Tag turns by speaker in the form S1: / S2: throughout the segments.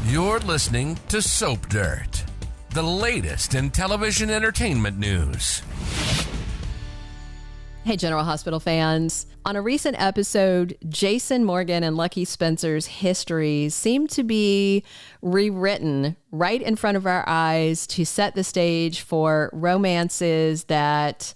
S1: You're listening to Soap Dirt, the latest in television entertainment news.
S2: Hey, General Hospital fans. On a recent episode, Jason Morgan and Lucky Spencer's histories seemed to be rewritten right in front of our eyes to set the stage for romances that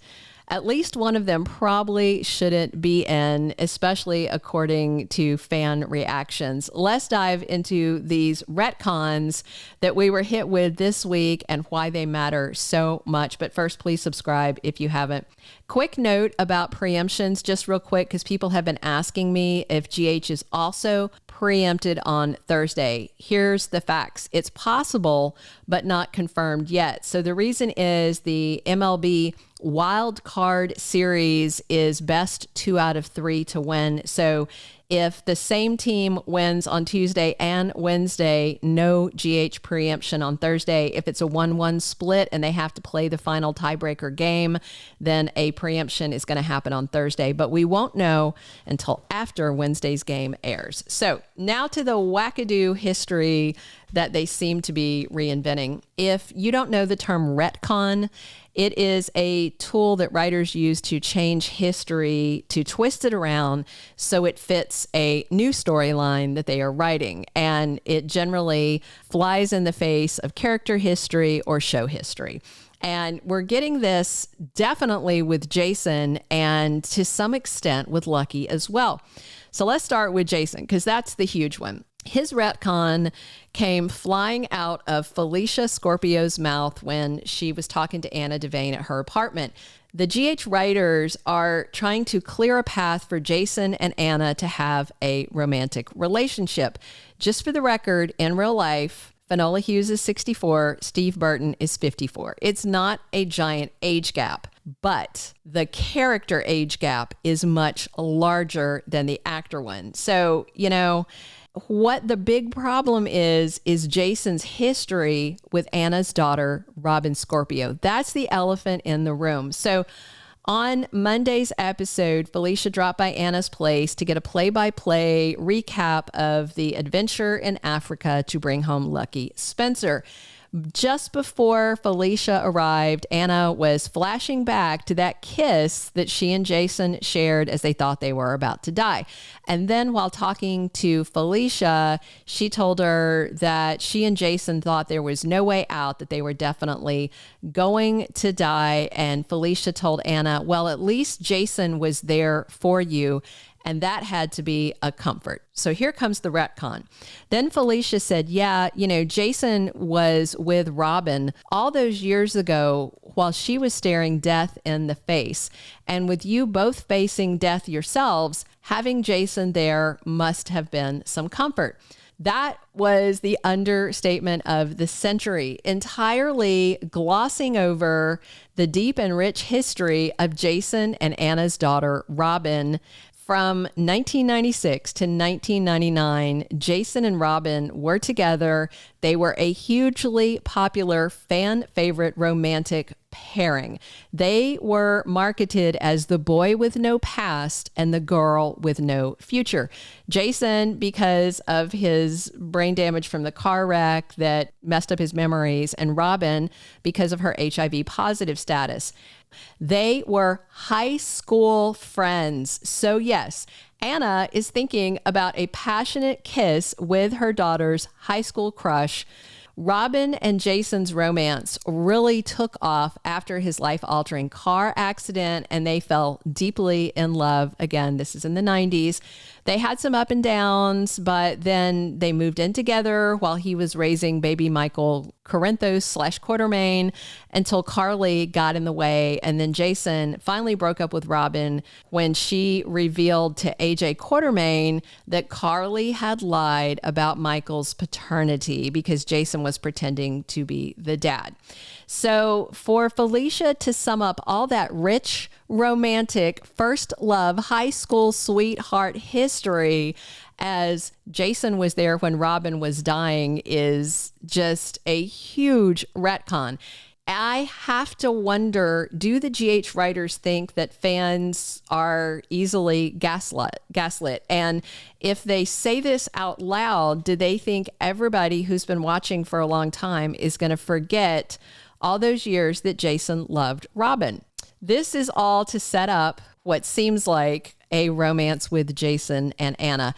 S2: at least one of them probably shouldn't be in, especially according to fan reactions. Let's dive into these retcons that we were hit with this week and why they matter so much. But first, please subscribe if you haven't. Quick note about preemptions, just real quick, because people have been asking me if GH is also preempted on Thursday. Here's the facts. It's possible, but not confirmed yet. So the reason is the MLB wild card series is best 2 out of 3 to win. So if the same team wins on Tuesday and Wednesday, no GH preemption on Thursday. If it's a 1-1 split and they have to play the final tiebreaker game, then a preemption is going to happen on Thursday. But we won't know until after Wednesday's game airs. So now to the wackadoo history that they seem to be reinventing. If you don't know the term retcon, it is a tool that writers use to change history, to twist it around so it fits a new storyline that they are writing. And it generally flies in the face of character history or show history. And we're getting this definitely with Jason and to some extent with Lucky as well. So let's start with Jason, because that's the huge one. His retcon came flying out of Felicia Scorpio's mouth when she was talking to Anna Devane at her apartment. The GH writers are trying to clear a path for Jason and Anna to have a romantic relationship. Just for the record, in real life, Finola Hughes is 64, Steve Burton is 54. It's not a giant age gap, but the character age gap is much larger than the actor one. So, what the big problem is Jason's history with Anna's daughter, Robin Scorpio. That's the elephant in the room. So on Monday's episode, Felicia dropped by Anna's place to get a play-by-play recap of the adventure in Africa to bring home Lucky Spencer. Just before Felicia arrived, Anna was flashing back to that kiss that she and Jason shared as they thought they were about to die. And then while talking to Felicia, she told her that she and Jason thought there was no way out, that they were definitely going to die. And Felicia told Anna, well, at least Jason was there for you. And that had to be a comfort. So here comes the retcon. Then Felicia said, yeah, Jason was with Robin all those years ago while she was staring death in the face. And with you both facing death yourselves, having Jason there must have been some comfort. That was the understatement of the century, entirely glossing over the deep and rich history of Jason and Anna's daughter, Robin. From 1996 to 1999, Jason and Robin were together. They were a hugely popular fan favorite romantic pairing. They were marketed as the boy with no past and the girl with no future. Jason, because of his brain damage from the car wreck that messed up his memories, and Robin, because of her HIV positive status. They were high school friends. So yes, Anna is thinking about a passionate kiss with her daughter's high school crush. Robin and Jason's romance really took off after his life-altering car accident, and they fell deeply in love. Again, this is in the 90s. They had some up and downs, but then they moved in together while he was raising baby Michael Corinthos/Quartermain until Carly got in the way. And then Jason finally broke up with Robin when she revealed to AJ Quartermain that Carly had lied about Michael's paternity because Jason was pretending to be the dad. So for Felicia to sum up all that rich, romantic, first love, high school sweetheart history as Jason was there when Robin was dying is just a huge retcon. I have to wonder, do the GH writers think that fans are easily gaslit? And if they say this out loud, do they think everybody who's been watching for a long time is going to forget all those years that Jason loved Robin? This is all to set up what seems like a romance with Jason and Anna.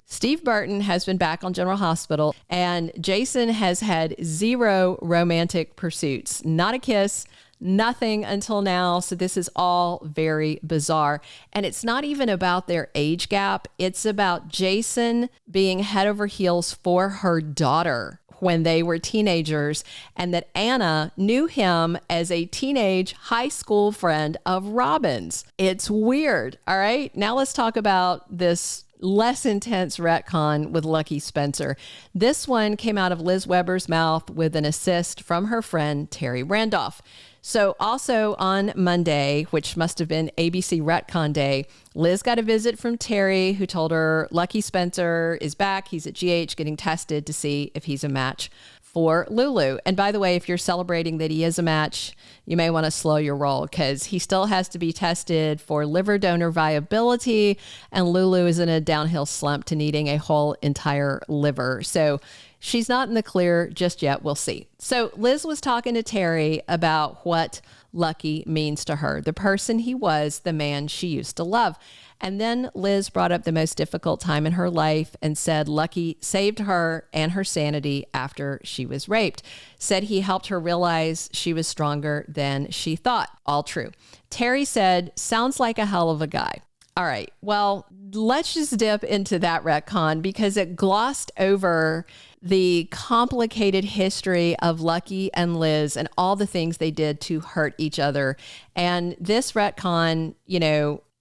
S2: Steve Burton has been back on General Hospital, and Jason has had zero romantic pursuits. Not a kiss, nothing until now. So this is all very bizarre. And it's not even about their age gap. It's about Jason being head over heels for her daughter when they were teenagers, and that Anna knew him as a teenage high school friend of Robin's. It's weird. All right. Now let's talk about this less intense retcon with Lucky Spencer. This one came out of Liz Weber's mouth with an assist from her friend Terry Randolph. So also on Monday, which must have been ABC Retcon Day, Liz got a visit from Terry, who told her Lucky Spencer is back. He's at GH getting tested to see if he's a match for Lulu. And by the way, if you're celebrating that he is a match, you may want to slow your roll, because he still has to be tested for liver donor viability, and Lulu is in a downhill slump to needing a whole entire liver. So she's not in the clear just yet. We'll see. So Liz was talking to Terry about what Lucky means to her, the person he was, the man she used to love. And then Liz brought up the most difficult time in her life and said Lucky saved her and her sanity after she was raped. Said he helped her realize she was stronger than she thought. All true. Terry said, sounds like a hell of a guy. All right, well, let's just dip into that retcon, because it glossed over the complicated history of Lucky and Liz and all the things they did to hurt each other. And this retcon,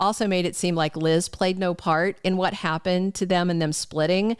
S2: also made it seem like Liz played no part in what happened to them and them splitting.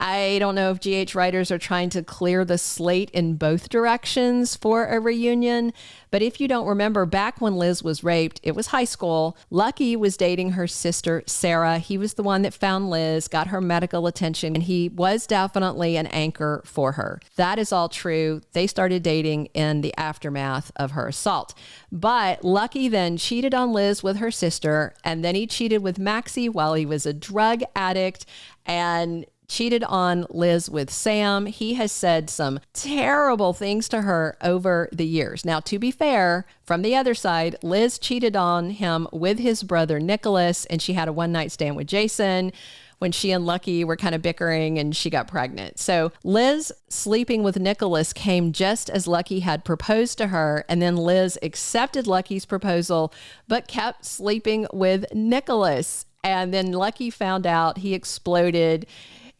S2: I don't know if GH writers are trying to clear the slate in both directions for a reunion, but if you don't remember, back when Liz was raped, it was high school. Lucky was dating her sister, Sarah. He was the one that found Liz, got her medical attention, and he was definitely an anchor for her. That is all true. They started dating in the aftermath of her assault. But Lucky then cheated on Liz with her sister, and then he cheated with Maxie while he was a drug addict, and cheated on Liz with Sam. He has said some terrible things to her over the years. Now, to be fair, from the other side, Liz cheated on him with his brother Nicholas, and she had a one-night stand with Jason when she and Lucky were kind of bickering and she got pregnant. So Liz sleeping with Nicholas came just as Lucky had proposed to her, and then Liz accepted Lucky's proposal but kept sleeping with Nicholas. And then Lucky found out, he exploded.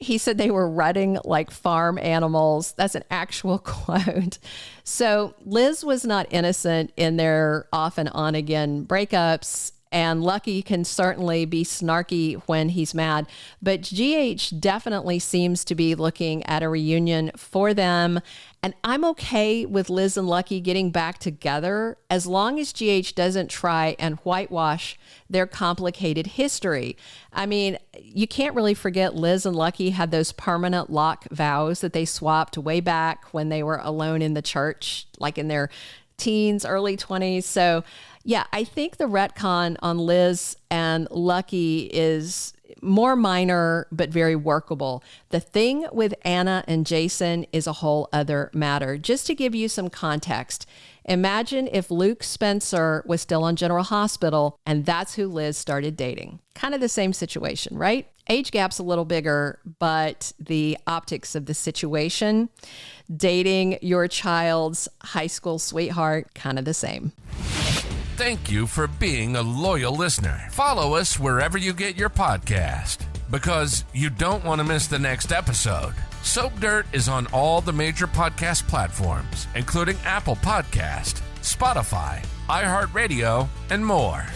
S2: He said they were rutting like farm animals. That's an actual quote. So Liz was not innocent in their off and on again breakups. And Lucky can certainly be snarky when he's mad. But GH definitely seems to be looking at a reunion for them. And I'm okay with Liz and Lucky getting back together as long as GH doesn't try and whitewash their complicated history. I mean, you can't really forget Liz and Lucky had those permanent lock vows that they swapped way back when they were alone in the church, like in their teens, early 20s. So yeah, I think the retcon on Liz and Lucky is more minor, but very workable. The thing with Anna and Jason is a whole other matter. Just to give you some context, imagine if Luke Spencer was still on General Hospital and that's who Liz started dating. Kind of the same situation, right? Age gap's a little bigger, but the optics of the situation, dating your child's high school sweetheart, kind of the same.
S1: Thank you for being a loyal listener. Follow us wherever you get your podcast, because you don't want to miss the next episode. Soap Dirt is on all the major podcast platforms, including Apple Podcast, Spotify, iHeartRadio, and more.